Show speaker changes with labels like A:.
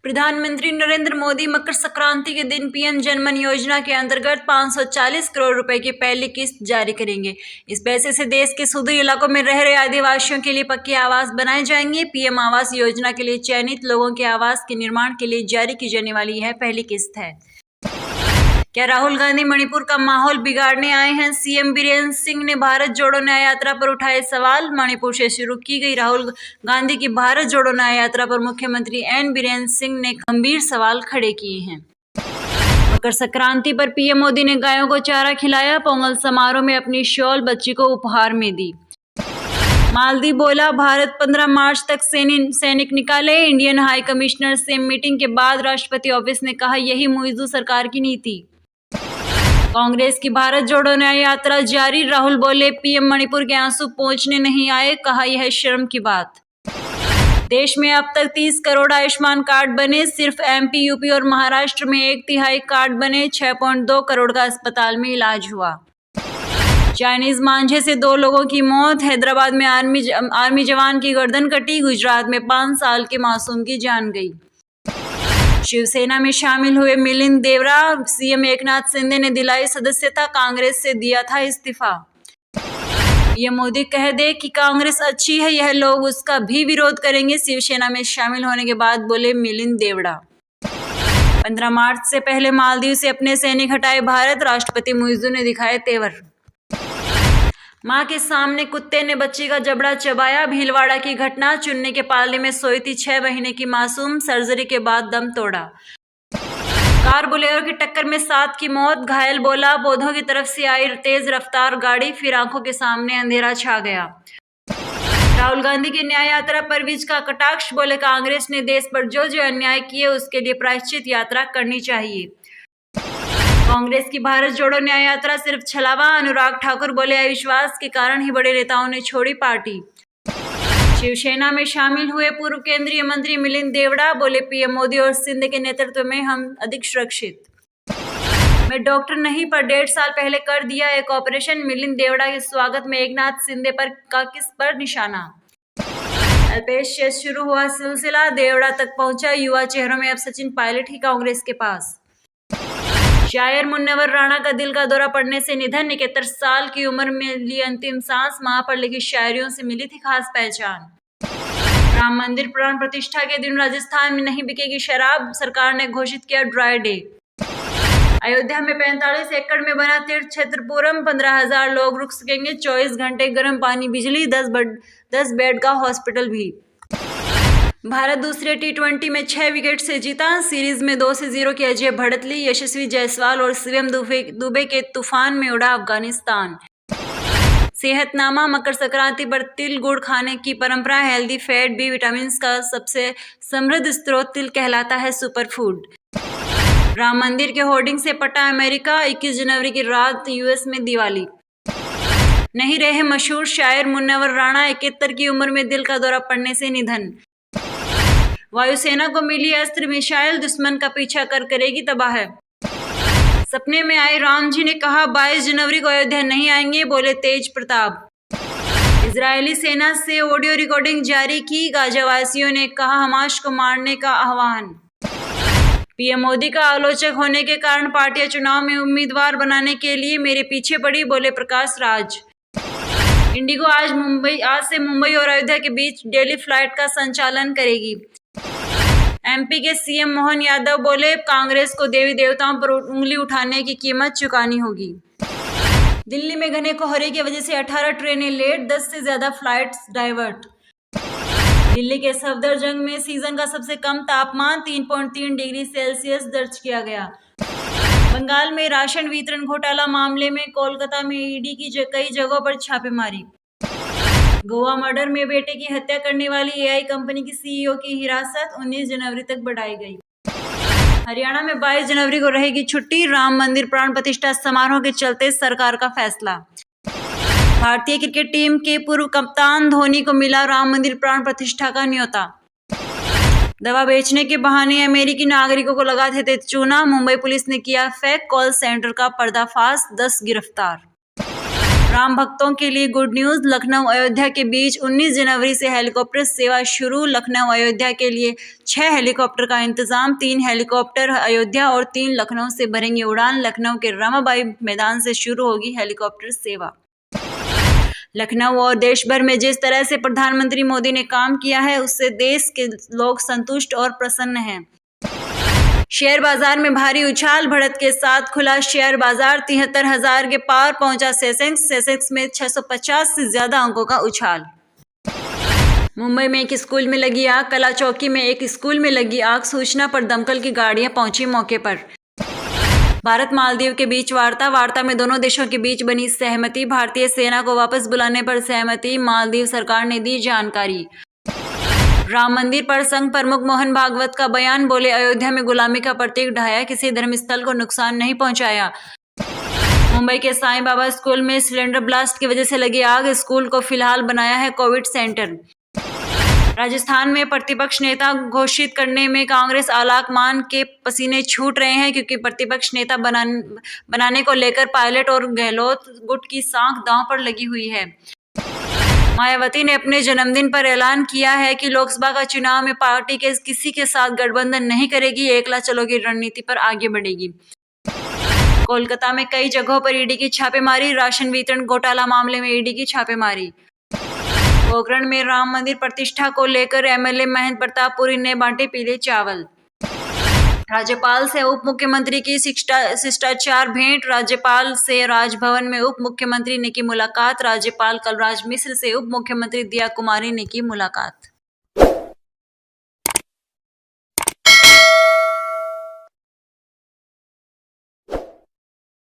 A: प्रधानमंत्री नरेंद्र मोदी मकर संक्रांति के दिन पीएम जनमन योजना के अंतर्गत 540 करोड़ रुपए की पहली किस्त जारी करेंगे। इस पैसे से देश के सुदूर इलाकों में रह रहे आदिवासियों के लिए पक्के आवास बनाए जाएंगे। पीएम आवास योजना के लिए चयनित लोगों के आवास के निर्माण के लिए जारी की जाने वाली यह पहली किस्त है। क्या राहुल गांधी मणिपुर का माहौल बिगाड़ने आए हैं? सीएम बीरेंद्र सिंह ने भारत जोड़ो न्याय यात्रा पर उठाए सवाल। मणिपुर से शुरू की गई राहुल गांधी की भारत जोड़ो न्याय यात्रा पर मुख्यमंत्री एन बीरेंद्र सिंह ने गंभीर सवाल खड़े किए हैं। मकर संक्रांति पर पीएम मोदी ने गायों को चारा खिलाया। पोंगल समारोह में अपनी शॉल बच्ची को उपहार में दी। मालदीव बोला, भारत 15 मार्च तक सैनिक निकाले। इंडियन हाई कमिश्नर से मीटिंग के बाद राष्ट्रपति ऑफिस ने कहा, यही मोदी सरकार की नीति। कांग्रेस की भारत जोड़ो न्याय यात्रा जारी। राहुल बोले, पीएम मणिपुर के आंसू पोंछने नहीं आए, कहा यह शर्म की बात। देश में अब तक 30 करोड़ आयुष्मान कार्ड बने। सिर्फ एमपी, यूपी और महाराष्ट्र में 1/3 कार्ड बने। 6.2 करोड़ का अस्पताल में इलाज हुआ। चाइनीज मांझे से 2 लोगों की मौत। हैदराबाद में आर्मी जवान की गर्दन कटी। गुजरात में 5 साल के मासूम की जान गई। शिवसेना में शामिल हुए मिलिंद देवरा। सीएम एकनाथ शिंदे ने दिलाई सदस्यता, कांग्रेस से दिया था इस्तीफा। पीएम मोदी कह दे कि कांग्रेस अच्छी है, यह लोग उसका भी विरोध करेंगे। शिवसेना में शामिल होने के बाद बोले मिलिंद देवरा। 15 मार्च से पहले मालदीव से अपने सैनिक हटाए भारत। राष्ट्रपति मुइज़्ज़ू ने दिखाए तेवर। मां के सामने कुत्ते ने बच्ची का जबड़ा चबाया। भीलवाड़ा की घटना। चुन्नी के पालने में सोई थी 6 महीने की मासूम, सर्जरी के बाद दम तोड़ा। कार बोलेरो की टक्कर में 7 की मौत। घायल बोला, पौधों की तरफ से आई तेज रफ्तार गाड़ी, फिर आंखों के सामने अंधेरा छा गया। राहुल गांधी की न्याय यात्रा पर विज का कटाक्ष। बोले, कांग्रेस ने देश पर जो जो अन्याय किए उसके लिए प्रायश्चित यात्रा करनी चाहिए। कांग्रेस की भारत जोड़ो न्याय यात्रा सिर्फ छलावा। अनुराग ठाकुर बोले, अविश्वास के कारण ही बड़े नेताओं ने छोड़ी पार्टी। शिवसेना में शामिल हुए पूर्व केंद्रीय मंत्री मिलिंद देवड़ा। बोले, पीएम मोदी और शिंदे के नेतृत्व में हम अधिक सुरक्षित। मैं डॉक्टर नहीं पर 1.5 साल पहले कर दिया एक ऑपरेशन। मिलिंद देवड़ा के स्वागत में एकनाथ शिंदे पर का किस पर निशाना। अल्पेश से शुरू हुआ सिलसिला, देवड़ा तक पहुंचा। युवा चेहरों में अब सचिन पायलट ही कांग्रेस के पास। शायर मुन्नवर राणा का दिल का दौरा पड़ने से निधन। 71 साल की उम्र में ली अंतिम सांस। मां पर लिखी शायरियों से मिली थी खास पहचान। राम मंदिर प्राण प्रतिष्ठा के दिन राजस्थान में नहीं बिकेगी शराब। सरकार ने घोषित किया ड्राई डे। अयोध्या में 45 एकड़ में बना तीर्थ क्षेत्रपुरम। 15,000 लोग रुक सकेंगे। 24 घंटे गर्म पानी, बिजली, 10 बेड का हॉस्पिटल भी। भारत दूसरे T20 में 6 विकेट से जीता। सीरीज में 2-0 की अजय बढ़त ली। यशस्वी जायसवाल और शिवम दुबे के तूफान में उड़ा अफगानिस्तान। सेहतनामा, मकर संक्रांति पर तिल गुड़ खाने की परंपरा। हेल्दी फैट, बी विटामिन का सबसे समृद्ध स्रोत तिल कहलाता है सुपर फूड। राम मंदिर के होर्डिंग से पटा अमेरिका। 21 जनवरी की रात यूएस में दिवाली। नहीं रहे मशहूर शायर मुन्नवर राणा। 71 की उम्र में दिल का दौरा पड़ने से निधन। वायुसेना को मिली अस्त्र मिसाइल, दुश्मन का पीछा करेगी तबाह। सपने में आए राम जी ने कहा, 22 जनवरी को अयोध्या नहीं आएंगे, बोले तेज प्रताप। इजरायली सेना से ऑडियो रिकॉर्डिंग जारी की। गाजावासियों ने कहा हमास को मारने का आह्वान। पीएम मोदी का आलोचक होने के कारण पार्टियां चुनाव में उम्मीदवार बनाने के लिए मेरे पीछे पड़ी, बोले प्रकाश राज। इंडिगो आज से मुंबई और अयोध्या के बीच डेली फ्लाइट का संचालन करेगी। एमपी के सीएम मोहन यादव बोले, कांग्रेस को देवी देवताओं पर उंगली उठाने की कीमत चुकानी होगी। दिल्ली में घने कोहरे की वजह से 18 ट्रेनें लेट, 10 से ज्यादा फ्लाइट्स डाइवर्ट। दिल्ली के सफदरजंग में सीजन का सबसे कम तापमान 3.3 डिग्री सेल्सियस दर्ज किया गया। बंगाल में राशन वितरण घोटाला मामले में कोलकाता में ईडी की कई जगहों पर छापेमारी। गोवा मर्डर में बेटे की हत्या करने वाली एआई कंपनी की सीईओ की हिरासत 19 जनवरी तक बढ़ाई गई। हरियाणा में 22 जनवरी को रहेगी छुट्टी। राम मंदिर प्राण प्रतिष्ठा समारोह के चलते सरकार का फैसला। भारतीय क्रिकेट टीम के पूर्व कप्तान धोनी को मिला राम मंदिर प्राण प्रतिष्ठा का न्योता। दवा बेचने के बहाने अमेरिकी नागरिकों को लगाते थे चूना। मुंबई पुलिस ने किया फेक कॉल सेंटर का पर्दाफाश, 10 गिरफ्तार। राम भक्तों के लिए गुड न्यूज। लखनऊ अयोध्या के बीच 19 जनवरी से हेलीकॉप्टर सेवा शुरू। लखनऊ अयोध्या के लिए 6 हेलीकॉप्टर का इंतजाम। 3 हेलीकॉप्टर अयोध्या और 3 लखनऊ से भरेंगे उड़ान। लखनऊ के रमाबाई मैदान से शुरू होगी हेलीकॉप्टर सेवा। लखनऊ और देश भर में जिस तरह से प्रधानमंत्री मोदी ने काम किया है, उससे देश के लोग संतुष्ट और प्रसन्न हैं। शेयर बाजार में भारी उछाल बढ़त के साथ खुला शेयर बाजार। 73,000 के पार पहुंचा सेंसेक्स में 650 से ज्यादा अंकों का उछाल। मुंबई में एक स्कूल में लगी आग। कला चौकी में एक स्कूल में लगी आग। सूचना पर दमकल की गाड़ियां पहुंची मौके पर। भारत मालदीव के बीच वार्ता में दोनों देशों के बीच बनी सहमति। भारतीय सेना को वापस बुलाने पर सहमति। मालदीव सरकार ने दी जानकारी। राम मंदिर पर संघ प्रमुख मोहन भागवत का बयान। बोले, अयोध्या में गुलामी का प्रतीक ढाया, किसी धर्मस्थल को नुकसान नहीं पहुंचाया। मुंबई के साईं बाबा स्कूल में सिलेंडर ब्लास्ट की वजह से लगी आग। स्कूल को फिलहाल बनाया है कोविड सेंटर। राजस्थान में प्रतिपक्ष नेता घोषित करने में कांग्रेस आलाकमान के पसीने छूट रहे हैं, क्योंकि प्रतिपक्ष नेता बनाने को लेकर पायलट और गहलोत गुट की साख दांव पर लगी हुई है। मायावती ने अपने जन्मदिन पर ऐलान किया है कि लोकसभा का चुनाव में पार्टी के किसी के साथ गठबंधन नहीं करेगी, एकला चलो की रणनीति पर आगे बढ़ेगी। कोलकाता में कई जगहों पर ईडी की छापेमारी। राशन वितरण घोटाला मामले में ईडी की छापेमारी। पोखरण में राम मंदिर प्रतिष्ठा को लेकर एमएलए महेंद्र प्रताप पुरी ने बांटे पीले चावल। राज्यपाल से उप मुख्यमंत्री की शिष्टाचार भेंट। राज्यपाल से राजभवन में उप मुख्यमंत्री ने की मुलाकात। राज्यपाल कलराज मिश्र से उप मुख्यमंत्री दिया कुमारी ने की मुलाकात।